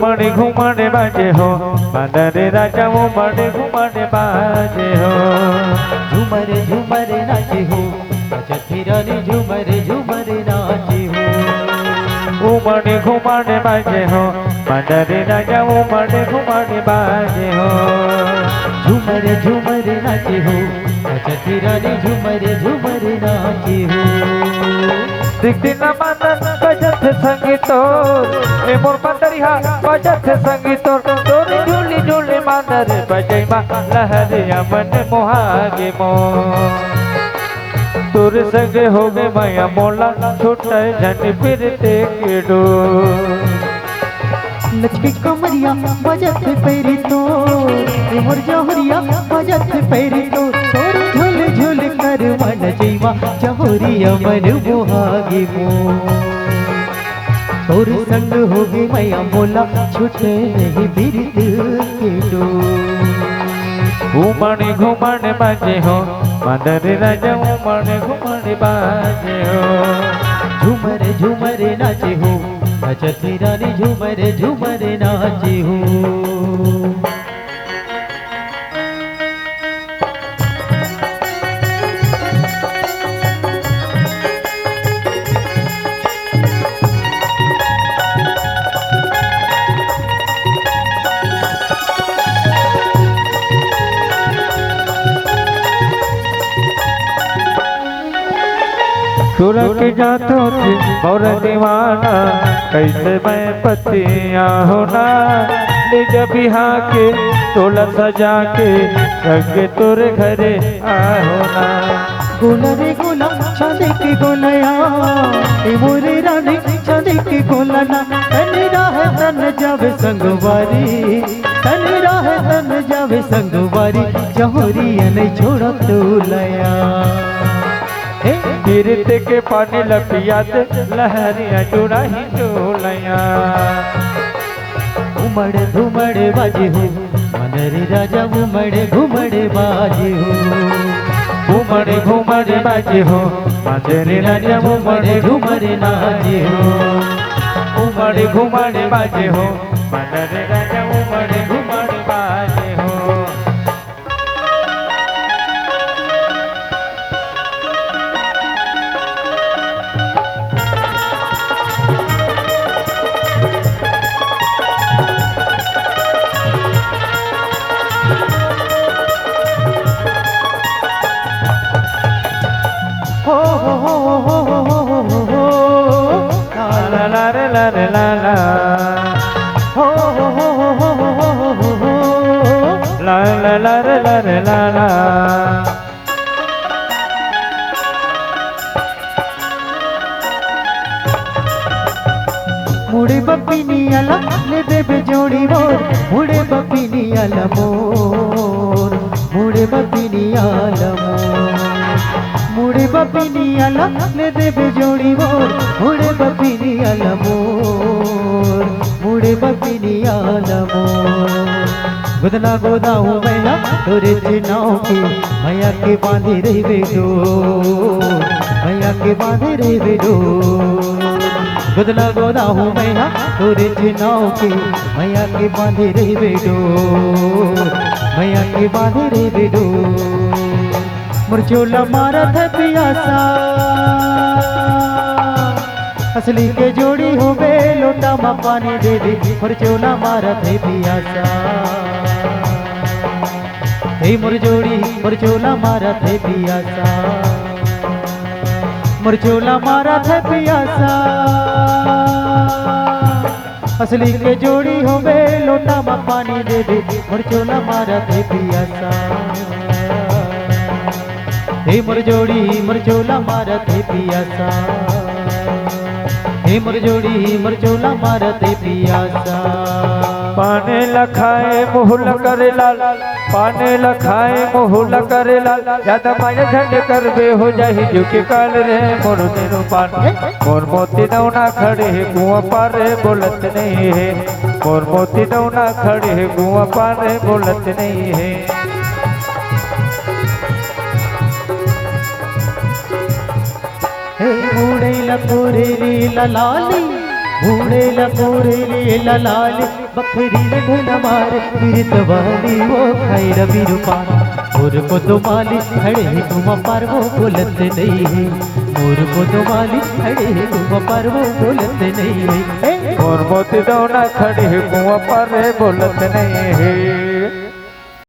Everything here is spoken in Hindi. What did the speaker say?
घुमड़े घुमड़े बाजे हो बांदर राजा घुमड़े घुमड़े बाजे हो। झूमरे झूमरे नाचे हो बजती रानी झूमरे झूमरे नाचे हो। घुमड़े घुमड़े बाजे हो बांदर राजा घुमड़े घुमड़े बाजे हो। झूमरे झूमरे नाचे हो बजती रानी झूमरे झूमरे नाचे हो। दिखना मानन बजत संगीतो ए मोर बंदरिया बजत संगीतो तोरी झूली झूली मांदर बजई मा लहरिया मन मोहागे मो। तुर संग हो गए माया मोला छूटे झन फिरते के डो। लचके कमरिया बजत पैरी तो मोर जौहरिया बजत पैरी तो तोरी झूल झूल कर मन जीवा जौहरिया मन मोहागे मो। तोर संग हो गए मैया मोला छूटे नहीं बिरत के डो। घुमड़े घुमड़े बाजे हो बांदर राजा घुमड़े घुमड़े बाजे हो। झूमरे झूमरे नाचे हो बजती रानी झूमरे झूमरे नाचे हो। सुरख जातो थी और दीवाना कैसे मैं पतिया होना। ले जब यहाँ के तोला सजा के सगे तोरे घरे होना। गोला रे गोला चांदी की गोलया ए मोरे रानी चांदी की गोलना। तन राह तन जावे संगवारी तन राह तन जावे संगवारी जौहरिया नहीं छोड़ा तो लया। गिरत के पानी लपियात लहरिया जुड़ा ही चोलया। घुमड़े घुमड़े बाजे हो मनरे राजा घुमड़े घुमड़े बाजे हो। घुमड़े घुमड़े बाजे हो बांदर राजा घुमड़े घुमड़े नाचे हो। घुमड़े घुमड़े बाजे हो बांदर राजा घुमड़े घुमड़े बाजे हो। La la la la la la ho ho ho ho ho ho ho ho la la la la la la la। मुड़े बपिनी आला ले देबे जोड़ी मोर मुड़े बपिनी आला मोर मुड़े बपिनी आला मोर। मुड़े बपिनी आला ले देबे जोड़ी मोर मुड़े बपिनी आला मोर मुड़े बपिनी आला मोर। गुदना गोदा हूँ मैया तोरे चिनाओ की मैया के बांधे रही बेडो मैया के बांधे रही बेडो। गुदना गोदा हूँ मैया तोरे चिनाओ की मैया के बांधे रही बेडो मैया के बांधे रही बेडो। मुरझोला मारा था पियासा असली के जोड़ी हो गए लोटा मा पानी दे दे। मुरझोला मारा था पियासा हे मुरझोड़ी मुरझोला मारा था पियासा मुरझोला मारा था पियासा असली के जोड़ी हो गए लोटा मा पानी दे दे। मुरझोला मारा था पियासा हे मुरझोड़ी मुरझोला मारा थे पियासा हे मुरझोड़ी मुरझोला मारा थे पियासा। पाने लखाए मुहुल करे लाल पाने लखाए मुहुल करे लाल ज्यादा माया झंड कर बे हो जाही जो के काल रे मोर तेरो पान। मोर मोती नौना खड़े है कुआं पार बोलत नहीं है मोर मोती नौना खड़े है कुआं पार बोलत नहीं है। हे मुड़े लकोरे रे ललाली मुड़े लकोरे लाल बकरी रंग मारे पीरत वाली वो खैर बिरुपान मोर को तो माली खड़े तुम पर वो बोलत नहीं है मोर को तो माली खड़े तुम पर वो बोलत नहीं है मोर मोती दौना खड़ी कुआं पर बोलत नहीं है।